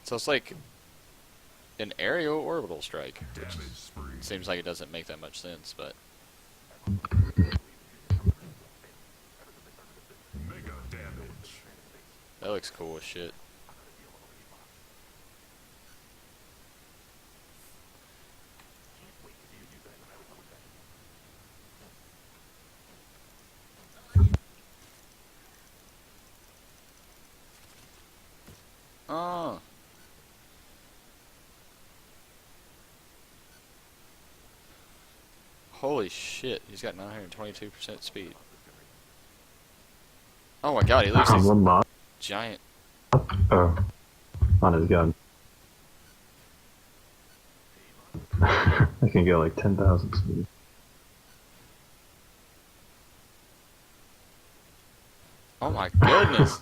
So it's like an aerial orbital strike, which seems like it doesn't make that much sense, but Mega damage. that looks cool as shit. Oh. Holy shit, he's got 922% speed. Oh my god, he looks like One mod giant. oh, on his gun. I can go like 10,000 speed. Oh my goodness.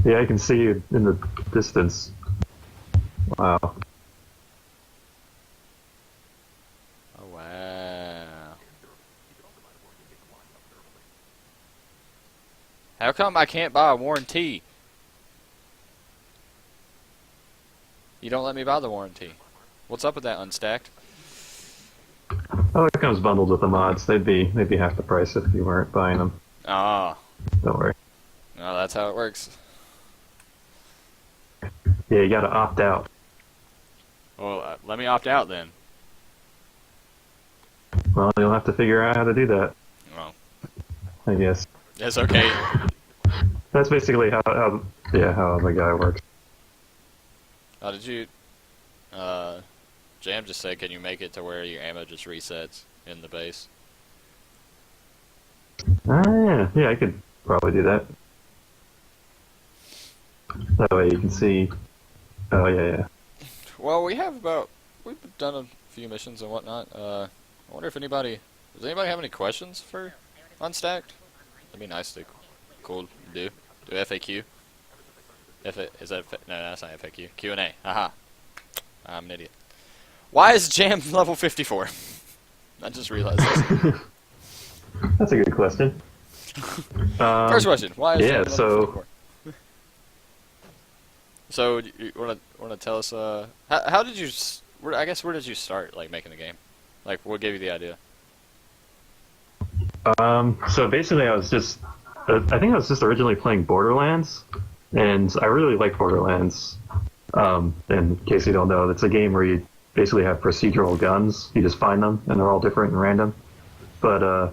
Yeah, I can see you in the distance. Wow. Oh wow. How come I can't buy a warranty? You don't let me buy the warranty. What's up with that, Unstacked? Oh, it comes bundled with the mods. They'd be half the price if you weren't buying them. Ah. Don't worry. No, that's how it works. Yeah, you gotta opt out. Well, let me opt out then. Well, you'll have to figure out how to do that, Well, I guess. it's okay. That's basically how the guy works. Oh, did you... Jam just said, can you make it to where your ammo just resets in the base? Ah, yeah, I could probably do that. That way you can see. Oh yeah. Well, we've done a few missions and whatnot. I wonder if does anybody have any questions for Unstacked? That'd be nice to, cool, do FAQ. No, that's not FAQ. Q&A, haha. I'm an idiot. Why is Jam level 54? I just realized this. That's a good question. First question, why is Jam level so 54? So, you wanna tell us, how did you, where did you start, like, making the game? Like, what gave you the idea? So basically, I think I was just originally playing Borderlands, and I really like Borderlands. In case you don't know, it's a game where you basically have procedural guns. You just find them, and they're all different and random. But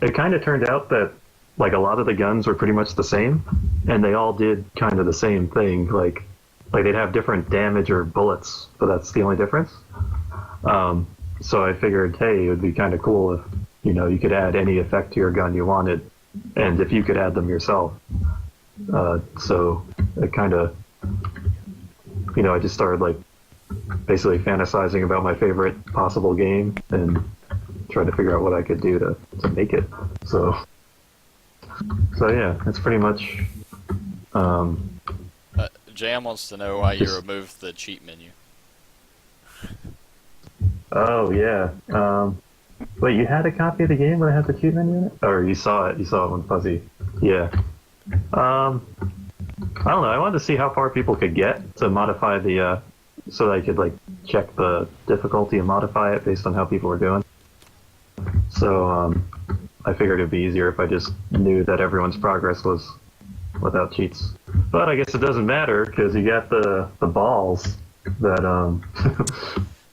it kind of turned out that like a lot of the guns were pretty much the same, and they all did kind of the same thing. Like they'd have different damage or bullets, but that's the only difference. So I figured, hey, it would be kind of cool if you could add any effect to your gun you wanted, and if you could add them yourself. So it kind of, I just started like basically fantasizing about my favorite possible game and trying to figure out what I could do to make it. So yeah, that's pretty much. Jam wants to know why you removed the cheat menu. Oh yeah. Wait, you had a copy of the game where it had the cheat menu in it, or you saw it? You saw it when fuzzy. Yeah. I don't know. I wanted to see how far people could get to modify the, so that I could like check the difficulty and modify it based on how people were doing. So I figured it'd be easier if I just knew that everyone's progress was without cheats. But I guess it doesn't matter because you got the balls that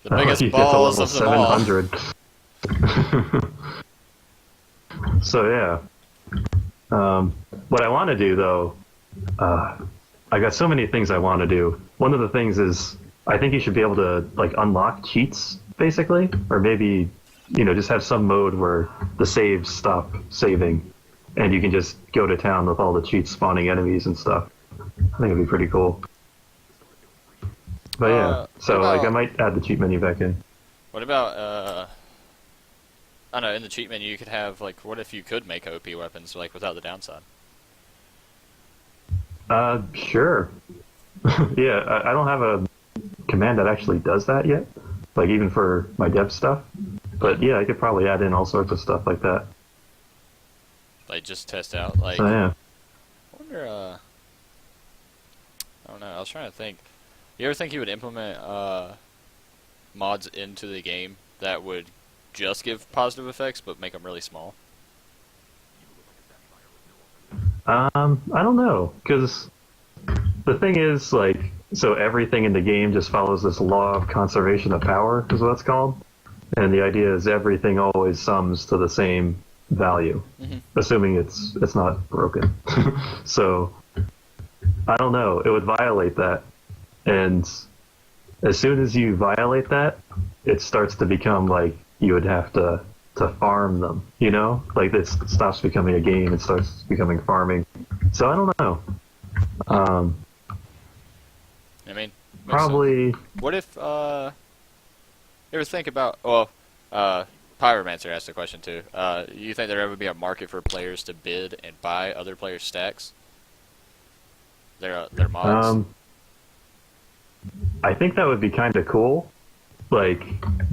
The biggest you balls get to of them all. 700. So yeah. What I want to do though, I got so many things I want to do. One of the things is I think you should be able to like unlock cheats basically, or maybe just have some mode where the saves stop saving, and you can just go to town with all the cheats spawning enemies and stuff. I think it'd be pretty cool. But yeah, so like I might add the cheat menu back in. What about, I don't know, in the cheat menu you could have, like, what if you could make OP weapons, like, without the downside? Sure. Yeah, I don't have a command that actually does that yet, like even for my dev stuff. But yeah, I could probably add in all sorts of stuff like that. Like, just test out, like, So yeah. I wonder, I don't know. I was trying to think. You ever think you would implement mods into the game that would just give positive effects but make them really small? I don't know, because the thing is, like, so everything in the game just follows this law of conservation of power, is what it's called. And the idea is everything always sums to the same value, assuming it's not broken. So I don't know. It would violate that, and as soon as you violate that, it starts to become like you would have to farm them. You know, like it stops becoming a game. It starts becoming farming. So I don't know. I mean, makes Probably. sense. What if you ever think about? Well, Pyromancer asked a question too. You think there ever would be a market for players to bid and buy other players' stacks? Their mods. I think that would be kind of cool. Like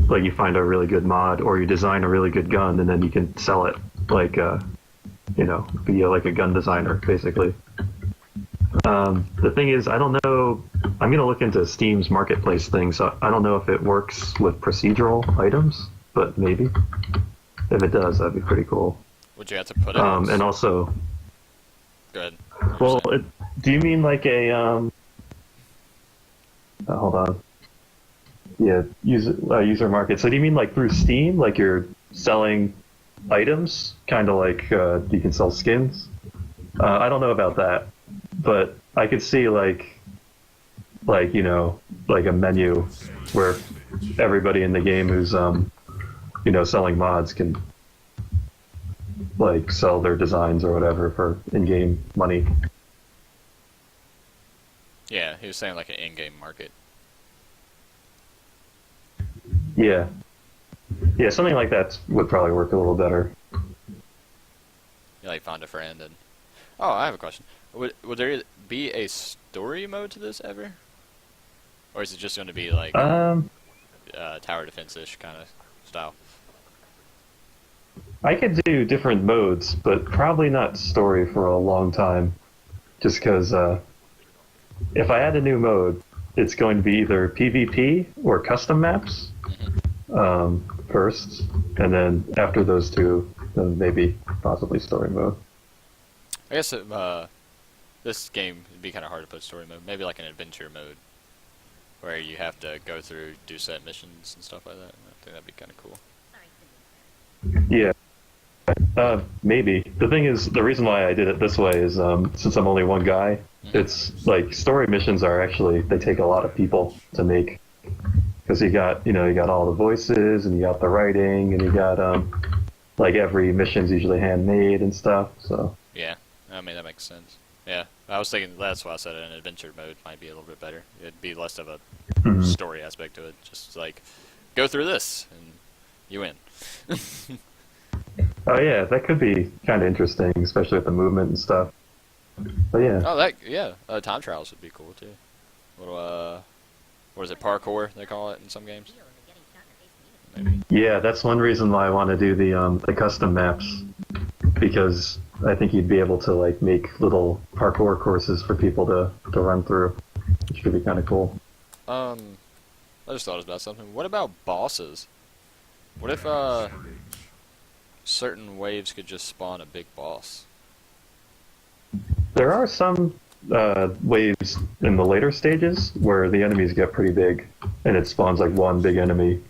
you find a really good mod, or you design a really good gun, and then you can sell it. Like, be like a gun designer, basically. The thing is, I don't know. I'm gonna look into Steam's marketplace thing, so I don't know if it works with procedural items, but maybe. If it does, that'd be pretty cool. Would you have to put it? And also, Good. well, do you mean like a hold on. Yeah, user market. So do you mean like through Steam, like you're selling items, kind of like you can sell skins? I don't know about that, but I could see like like a menu where everybody in the game who's selling mods can like sell their designs or whatever for in-game money. Yeah, he was saying like an in-game market. Yeah, something like that would probably work a little better. You like find a friend and. Oh, I have a question. Would there be a story mode to this ever, or is it just going to be like tower defense-ish kind of style? I could do different modes, but probably not story for a long time. Just because if I add a new mode, it's going to be either PvP or custom maps first, and then after those two, then maybe possibly story mode. I guess this game would be kind of hard to put story mode. Maybe like an adventure mode, where you have to go through, do set missions and stuff like that. I think that'd be kind of cool. Yeah. Maybe. The thing is, the reason why I did it this way is since I'm only one guy, it's like story missions are actually, they take a lot of people to make. Because you got all the voices, and you got the writing, and you got like every mission's usually handmade and stuff. So yeah, I mean that makes sense. Yeah, I was thinking that's why I said an adventure mode might be a little bit better. It'd be less of a story aspect to it. Just like go through this and you win. Oh yeah, that could be kind of interesting, especially with the movement and stuff. But yeah. Oh, time trials would be cool too. Little what is it, parkour they call it in some games? Maybe. Yeah, that's one reason why I want to do the custom maps, because I think you'd be able to like make little parkour courses for people to run through, which could be kind of cool. I just thought about something. What about bosses? What if certain waves could just spawn a big boss? There are some waves in the later stages where the enemies get pretty big, and it spawns like one big enemy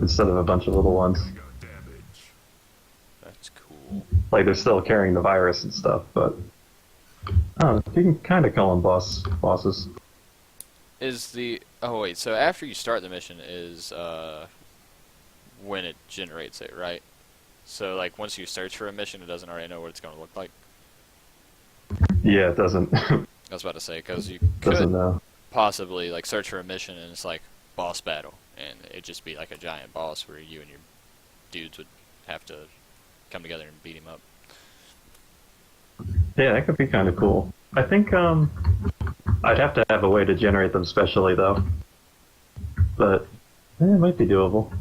instead of a bunch of little ones. That's cool. Like they're still carrying the virus and stuff, but you can kind of call them bosses. So after you start the mission is when it generates it, right? So like once you search for a mission, it doesn't already know what it's going to look like. Yeah, it doesn't. I was about to say, because you doesn't could know. possibly like search for a mission and it's like boss battle, and it'd just be like a giant boss where you and your dudes would have to come together and beat him up. Yeah, that could be kind of cool. I think I'd have to have a way to generate them specially though, but it might be doable.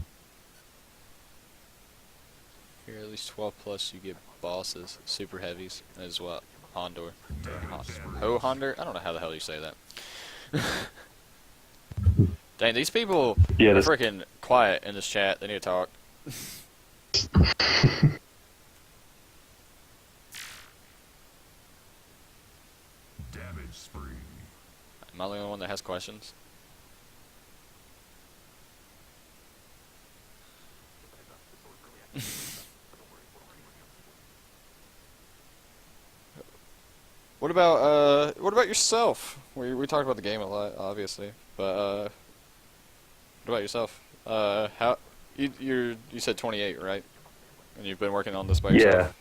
Here, at least 12 plus, you get bosses, super heavies, as well. Hondor. Hondor? I don't know how the hell you say that. Dang, these people Yeah, are this, freaking quiet in this chat. They need to talk. Damage spree. Am I the only one that has questions? What about yourself? We talked about the game a lot, obviously, but what about yourself? How you said 28, right? And you've been working on this by yeah, yourself.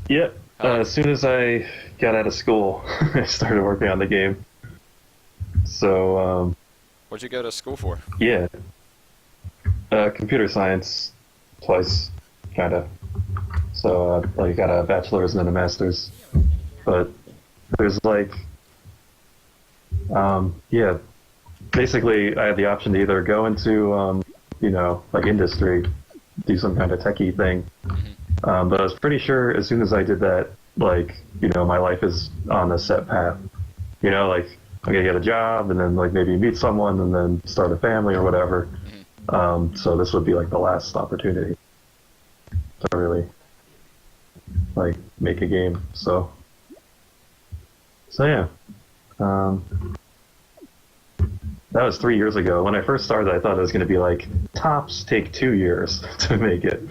yeah. How, As soon as I got out of school, I started working on the game. So, what'd you go to school for? yeah, computer science twice, kind of. So, like, got a bachelor's and then a master's. But there's like, yeah, basically, I had the option to either go into, like industry, do some kind of techie thing. But I was pretty sure as soon as I did that, like, my life is on a set path. Like, I'm gonna get a job and then like maybe meet someone and then start a family or whatever. So this would be like the last opportunity to really like make a game. So yeah. That was 3 years ago. When I first started, I thought it was going to be like tops take 2 years to make it,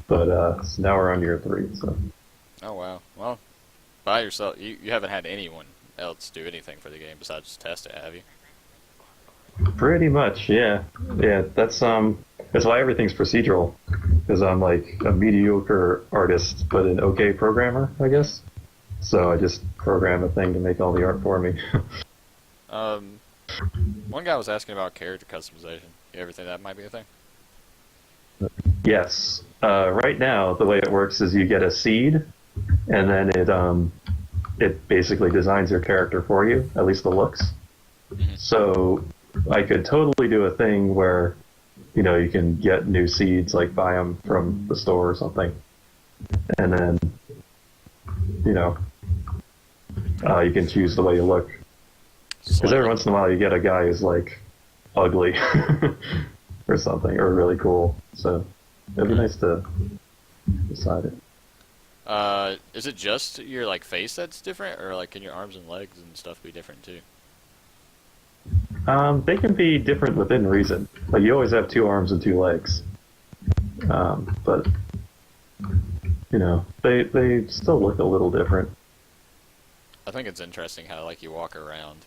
but so now we're on year 3. So Oh wow. Well, by yourself, you haven't had anyone else do anything for the game besides test it, have you? pretty much, yeah, yeah. That's why everything's procedural, because I'm like a mediocre artist but an okay programmer, I guess. So I just program a thing to make all the art for me. One guy was asking about character customization. You ever think that might be a thing? Yes. Right now, the way it works is you get a seed, and then it basically designs your character for you, at least the looks. So I could totally do a thing where, you can get new seeds, like buy them from the store or something, and then, you can choose the way you look. Because every once in a while you get a guy who's like ugly or something, or really cool. So it'd be nice to decide it. Is it just your like face that's different, or like can your arms and legs and stuff be different too? They can be different within reason. Like you always have 2 arms and 2 legs, but they still look a little different. I think it's interesting how like you walk around.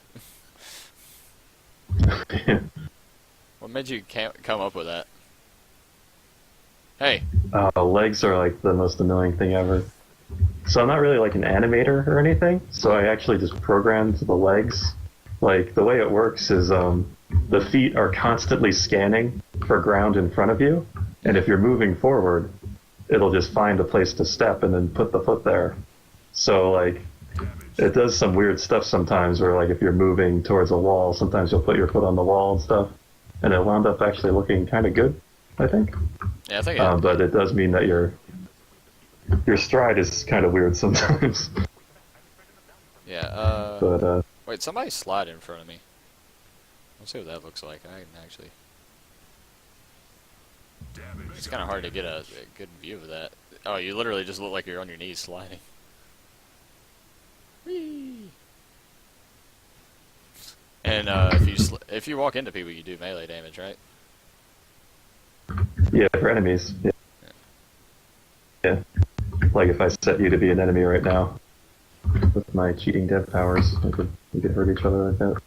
What made you come up with that? Hey. Legs are like the most annoying thing ever. So I'm not really like an animator or anything. So I actually just programmed the legs. Like the way it works is the feet are constantly scanning for ground in front of you, and if you're moving forward, it'll just find a place to step and then put the foot there. So like it does some weird stuff sometimes where like if you're moving towards a wall, sometimes you'll put your foot on the wall and stuff, and it'll end up actually looking kind of good, I think. Yeah, I think but it does mean that your stride is kind of weird sometimes. Yeah, But wait, somebody slide in front of me. Let's see what that looks like. I can actually... Damage. It's kind of hard to get a good view of that. Oh, you literally just look like you're on your knees sliding. Whee! And if you walk into people, you do melee damage, right? yeah, for enemies. Yeah. Yeah. Like if I set you to be an enemy right now with my cheating dev powers, we could hurt each other like that.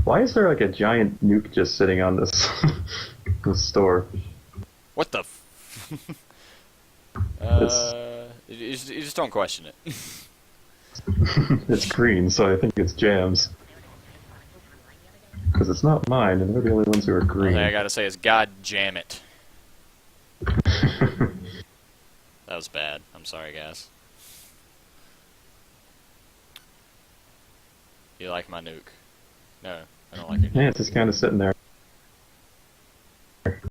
Why is there like a giant nuke just sitting on this this store? What the? You just don't question it. It's green, so I think it's Jam's. Because it's not mine, and we're the only ones who are One green. thing I gotta say is, God jam it. That was bad. I'm sorry, guys. You like my nuke? No, I don't like your nuke. Yeah, it's just kind of sitting there.